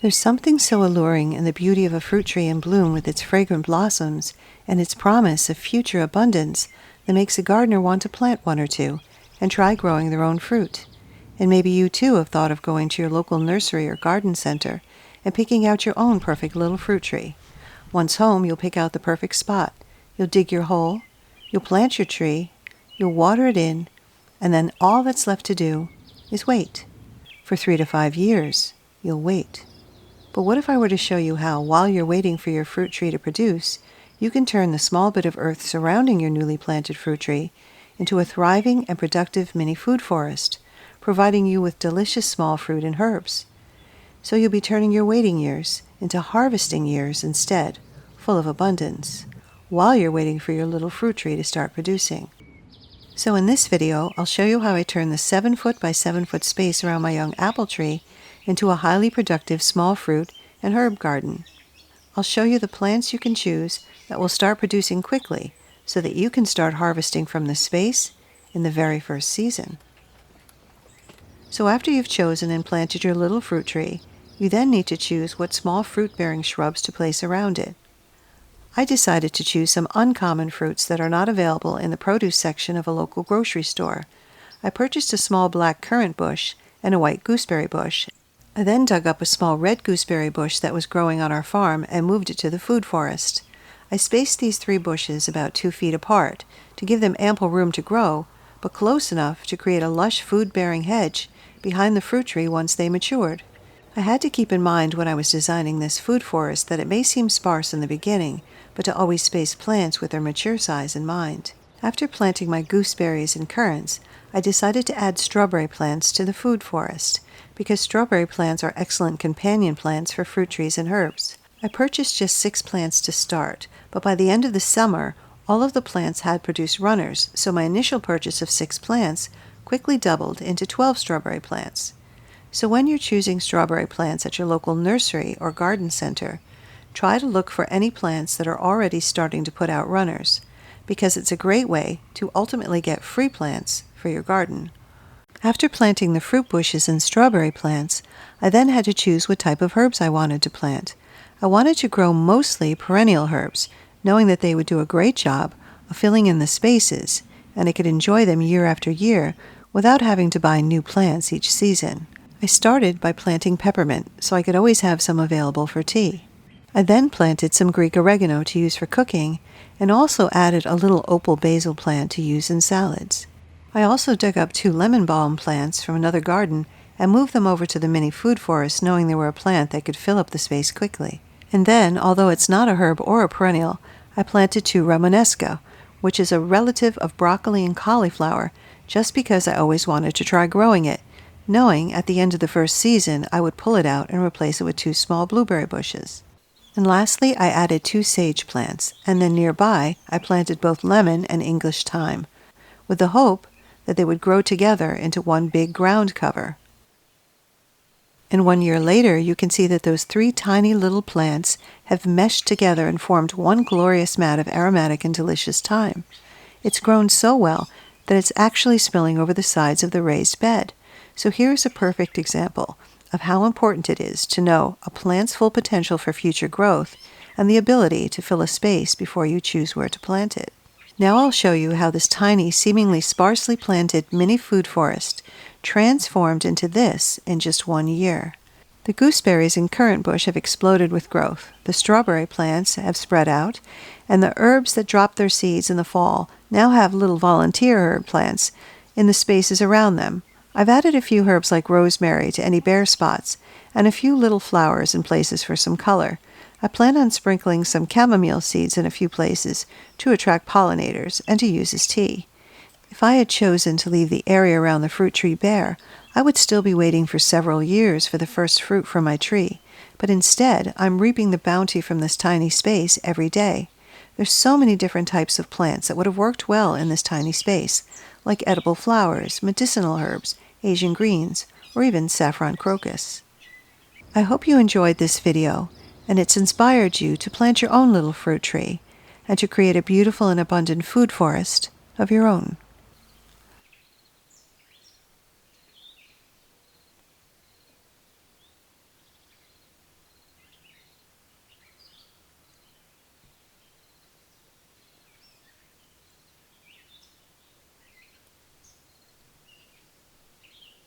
There's something so alluring in the beauty of a fruit tree in bloom with its fragrant blossoms and its promise of future abundance that makes a gardener want to plant one or two and try growing their own fruit. And maybe you too have thought of going to your local nursery or garden center and picking out your own perfect little fruit tree. Once home, you'll pick out the perfect spot. You'll dig your hole, you'll plant your tree, you'll water it in, and then all that's left to do is wait. For 3 to 5 years, you'll wait. But what if I were to show you how, while you're waiting for your fruit tree to produce, you can turn the small bit of earth surrounding your newly planted fruit tree into a thriving and productive mini food forest, providing you with delicious small fruit and herbs. So you'll be turning your waiting years into harvesting years instead, full of abundance, while you're waiting for your little fruit tree to start producing. So in this video, I'll show you how I turn the 7-foot by 7-foot space around my young apple tree into a highly productive small fruit and herb garden. I'll show you the plants you can choose that will start producing quickly so that you can start harvesting from this space in the very first season. So after you've chosen and planted your little fruit tree, you then need to choose what small fruit-bearing shrubs to place around it. I decided to choose some uncommon fruits that are not available in the produce section of a local grocery store. I purchased a small black currant bush and a white gooseberry bush. I then dug up a small red gooseberry bush that was growing on our farm and moved it to the food forest. I spaced these 3 bushes about 2 feet apart to give them ample room to grow, but close enough to create a lush food-bearing hedge behind the fruit tree once they matured. I had to keep in mind when I was designing this food forest that it may seem sparse in the beginning, but to always space plants with their mature size in mind. After planting my gooseberries and currants, I decided to add strawberry plants to the food forest, because strawberry plants are excellent companion plants for fruit trees and herbs. I purchased just 6 plants to start, but by the end of the summer, all of the plants had produced runners, so my initial purchase of 6 plants quickly doubled into 12 strawberry plants. So when you're choosing strawberry plants at your local nursery or garden center, try to look for any plants that are already starting to put out runners, because it's a great way to ultimately get free plants for your garden. After planting the fruit bushes and strawberry plants, I then had to choose what type of herbs I wanted to plant. I wanted to grow mostly perennial herbs, knowing that they would do a great job of filling in the spaces, and I could enjoy them year after year without having to buy new plants each season. I started by planting peppermint, so I could always have some available for tea. I then planted some Greek oregano to use for cooking, and also added a little opal basil plant to use in salads. I also dug up 2 lemon balm plants from another garden and moved them over to the mini food forest, knowing they were a plant that could fill up the space quickly. And then, although it's not a herb or a perennial, I planted 2 Romanesco, which is a relative of broccoli and cauliflower, just because I always wanted to try growing it, knowing at the end of the first season I would pull it out and replace it with 2 small blueberry bushes. And lastly, I added 2 sage plants, and then nearby I planted both lemon and English thyme, with the hope that they would grow together into one big ground cover. And 1 year later, you can see that those 3 tiny little plants have meshed together and formed one glorious mat of aromatic and delicious thyme. It's grown so well that it's actually spilling over the sides of the raised bed. So here's a perfect example of how important it is to know a plant's full potential for future growth and the ability to fill a space before you choose where to plant it. Now I'll show you how this tiny, seemingly sparsely planted mini food forest transformed into this in just 1 year. The gooseberries and currant bush have exploded with growth, the strawberry plants have spread out, and the herbs that dropped their seeds in the fall now have little volunteer herb plants in the spaces around them. I've added a few herbs like rosemary to any bare spots, and a few little flowers in places for some color. I plan on sprinkling some chamomile seeds in a few places to attract pollinators and to use as tea. If I had chosen to leave the area around the fruit tree bare, I would still be waiting for several years for the first fruit from my tree, but instead I'm reaping the bounty from this tiny space every day. There's so many different types of plants that would have worked well in this tiny space, like edible flowers, medicinal herbs, Asian greens, or even saffron crocus. I hope you enjoyed this video, and it's inspired you to plant your own little fruit tree, and to create a beautiful and abundant food forest of your own.